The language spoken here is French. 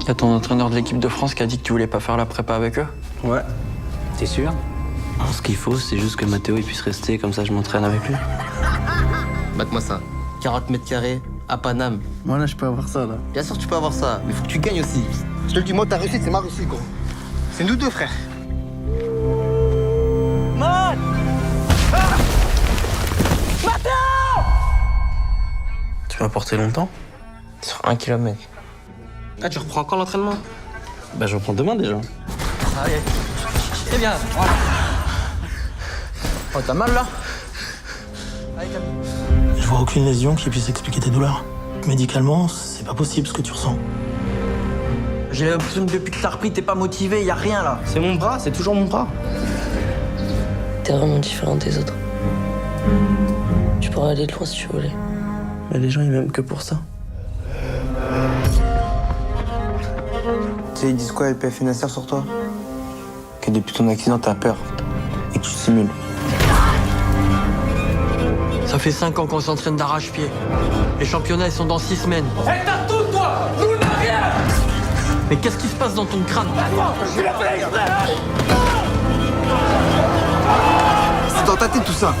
Y'a ton entraîneur de l'équipe de France qui a dit que tu voulais pas faire la prépa avec eux? Ouais. T'es sûr? Non, ce qu'il faut, c'est juste que Mathéo il puisse rester, comme ça je m'entraîne avec lui. Mate-moi ça. 40 mètres carrés, à Paname. Moi là, je peux avoir ça là. Bien sûr, tu peux avoir ça, mais faut que tu gagnes aussi. Je te le dis, moi, ta réussite, c'est ma réussite, gros. C'est nous deux, frère. Tu vas porter longtemps? Sur 1 kilomètre. Ah, tu reprends encore l'entraînement? Bah je reprends demain déjà. Allez. Très bien. Voilà. Oh, t'as mal là? Je vois aucune lésion qui puisse expliquer tes douleurs. Médicalement, c'est pas possible ce que tu ressens. J'ai l'impression que depuis que t'as repris, t'es pas motivé, y a rien là. C'est mon bras, c'est toujours mon bras. T'es vraiment différent des autres. Tu pourrais aller loin si tu voulais. Mais les gens ils m'aiment que pour ça. Tu sais, ils disent quoi, LPF et Nasser, sur toi? Que depuis ton accident, t'as peur. Et que tu simules. Ça fait 5 ans qu'on s'entraîne d'arrache-pied. Les championnats ils sont dans 6 semaines. Et t'as tout, toi! Nous, on n'a rien! Mais qu'est-ce qui se passe dans ton crâne? Je l'ai fait exprès! C'est dans ta tête, tout ça.